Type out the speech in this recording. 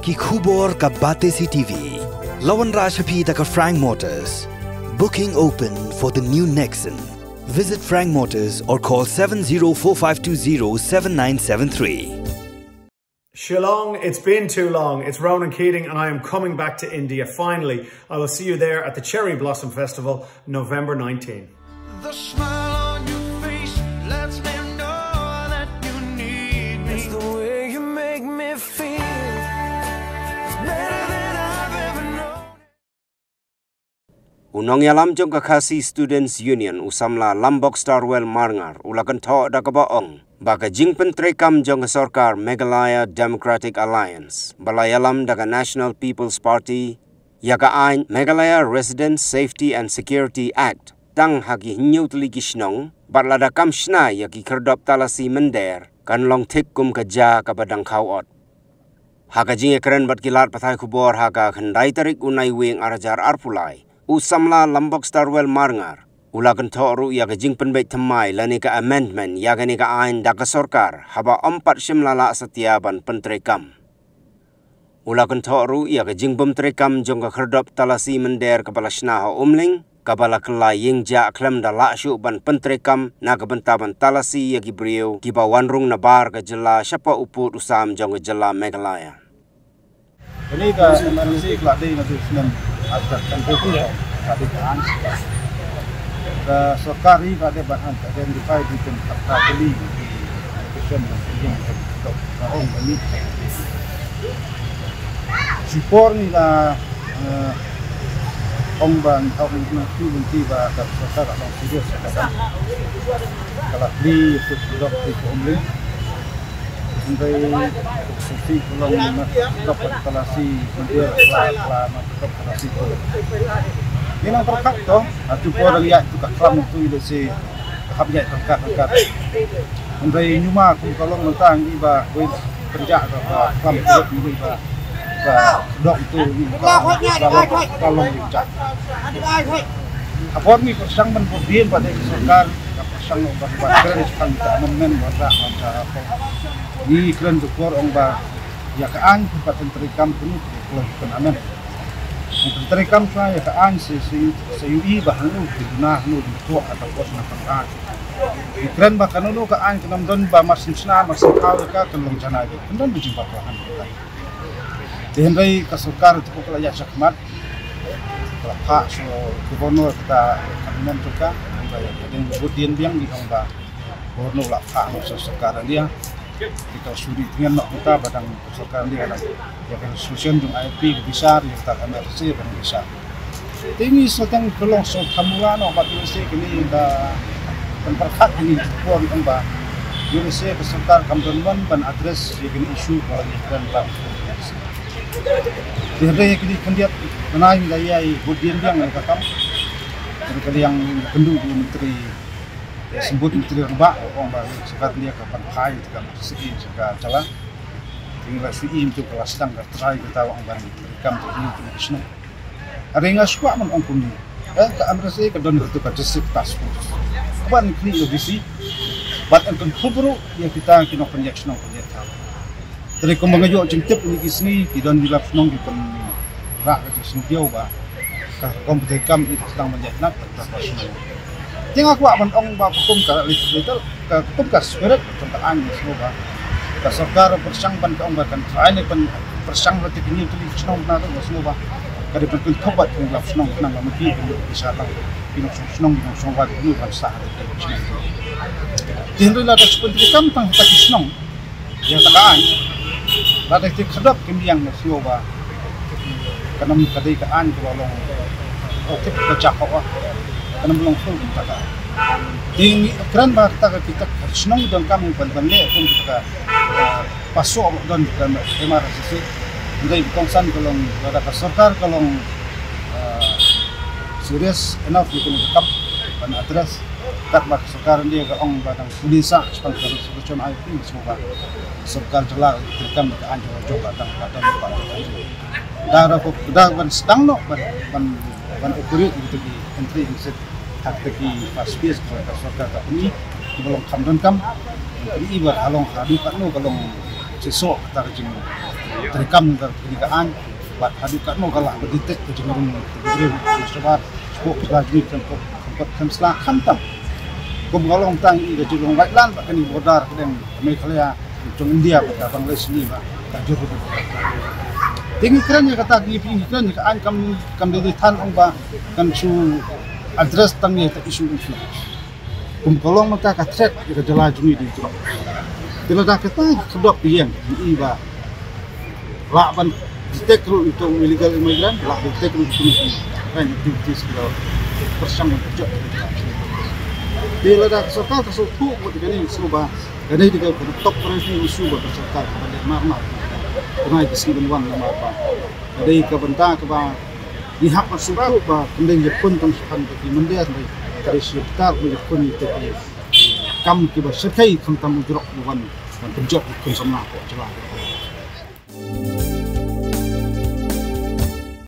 ki khubor ka bate CTV. Lawan Rajhapi ka Frank Motors. Booking open for the new Nexon. Visit Frank Motors or call 7045207973. Shillong, it's been too long. It's Ronan Keating and I am coming back to India. Finally, I will see you there at the Cherry Blossom Festival, November 19. The smile on your face lets me know that you need me. It's the way you make me feel. It's better than I've ever known. Unang yalam jong kakasi Students Union usamla Lambok Starwell Marngar ulakan tho dakabaong. Baka jingpen trekam jong sorkar Meghalaya Democratic Alliance. Balayalam daga National People's Party. Yaga ain Meghalaya Resident Safety and Security Act. Tang hagi hinyutli kishnong. Barlada kam shna yaki kerdop talasi mender. Kan long tik kum kaja kabadang kawot. Haga jing ekren bat kilat patay kubor haga khandai tarik unai wing arajar arpulai. Usamla Lambok Starwell Marngar. Ulakan thoru yaga jingpen bait thamai lani ka amendment yaga ni ka ain daga sorkar haba 4 simlala setiaban pentrekam. Ulakan thoru yaga jingbom trekam jong ka kherdop talasi mender kapala shnaha umling kapala kelai yingja aklam da lakshu ban pentrekam na kabentaban talasi yagi brio kiba wanrung na bar ka jela syapa uput usam jong ka jela Meghalaya. Ini ka manusia keladi ngadu senam atas kantor ya keladi kan. Sorkari pada bahan identify di tempat beli di location yang untuk orang ini. Support ni lah orang bang orang nanti bah sorkar orang serius kadang kalau beli untuk produk di Omling sampai sesi kalau dapat kalasi mendia lah dapat kalasi tu. Ini yang terkak tu, tu pun lihat tu kakram tu itu si habjat terkak. Sampai nyuma aku kalau mentang iba kerja ke kakram tu iba dok tu kalau dicak. Apa ni persang menpudin pada sorkar, persang berbagai sekarang kita momen berdak macam apa. Ni keren tu orang bah ya kean tempat terikam tu kalau kenamen. Terikam saya kean seyui bahan lu diguna lu ditua atau pos nakan. Keren bahkan lu kean kenam don ba masin sna masin kau ka kelong jana itu. Kendan berjumpa Tuhan kita. Dihendai kasukar itu kalau ya sakmat. Kalau Pak so gubernur kita kabinet juga, yang kemudian biang di hamba gubernur lah Pak so sekarang dia. Kita suri dengan nak kita badang sekarang dia ada ya resolution jung IP besar yang tak MRC dan besar. Ini sedang kelong so kamuan obat UC kini dah tempat ini pun amba UC peserta kampungan ban address yang isu kalau yang bang. Dia kini kandidat menaik daya budian yang kakam kali yang penduduk menteri sebut menteri rebak orang baru sekarang dia kapan kai juga segi juga jalan tinggal suim tu kelas sedang tertrai kita orang baru rekam tu ini ada yang suka mengongkong ni ke Amerika ke don itu ke district task force apa ni logisi bat akan kubru yang kita kena penjaksana penjata dari kembangan jengtip ini kisni di don di lapsnong di pen rak ke studio ba komputer kam itu sedang menjadi terpaksa. Jangan aku akan orang hukum ke legislator ke hukum ke spirit tentang angin semua. Ke sorkar persang ban ke orang bahkan terakhir pen persang roti ini tu di senang benar tu semua. Ke di pen tobat yang lap senang nang mungkin bisa lah. Pinong senang pinong songwat ini kan sah di senang. Jadi lah ada seperti kam tang tak senang. Yang takaan. Adaที่ขดบกิมยังsemua. Karena kadai kaan kalau okey baca kau. Karena belum full kita. Ini keren banget kita senang dan kami bandingnya pun kita pasok dan MRC. Jadi kongsan kalau ada sorkar kalau serius enough kita tetap pada address tak mak sekarang dia ke orang badang polisa sepanjang solution IP semua sorkar jelas terekam ke anjur coba datang pada dah ban sedang no ban ukurit gitu di entry inset hak teki paspis ke sorkar ini belum kamdan kam ini ibar halong hadu kan no kalau sesok tak jeng terekam dan kegigaan bat hadukan mau kalah berdetek ke cenderung beri sebab sport lagi tempat kamsla khantam kumgalong tang i cenderung baiklan pak kini bodar kedeng Meghalaya trong India pada Bangladesh ni pak kajur tinggi kerennya kata di kerennya kan kam di tan ong ba kan su address tangnya tak isu kumgalong mata ka threat ke jala jumi di tu tidak kata kedok yang iba laban detek itu illegal immigrant lah detek itu kan activities kalau bersama kerja dia ada serta tersebut buat ini semua karena dia top priority isu buat serta pada marmar karena itu sih benar nama apa dari kebentak ke pihak tersebut bah kemudian pun tentang bagi mendia dari sekitar pun itu kam kita sekai tentang mujurok bukan dan penjat pun sama kok jelas